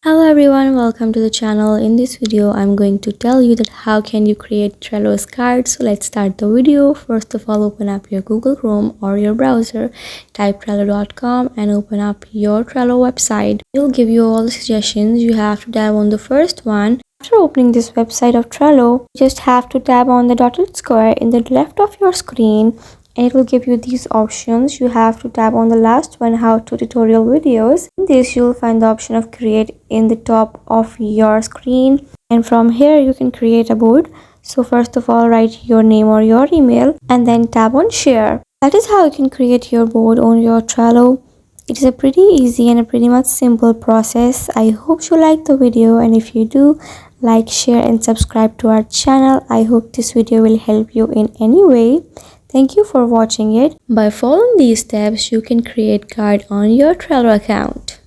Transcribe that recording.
Hello everyone, welcome to the channel. In this video I'm going to tell you that how can you create Trello's cards. So let's start the video. First of all, open up your Google Chrome or your browser, type trello.com and open up your Trello website. It'll give you all the suggestions. You have to tap on the first one. After opening this website of Trello, you just have to tap on the dotted square in the left of your screen and it will give you these options. You have to tap on the last one, how to tutorial videos. In this you'll find the option of create in the top of your screen, and from here you can create a board. So first of all, write your name or your email and then tap on share. That is how you can create your board on your Trello. It is a pretty easy and a pretty much simple process. I hope you like the video, and if you do, like, share and subscribe to our channel. I hope this video will help you in any way. Thank you for watching it. By following these steps, you can create card on your Trello account.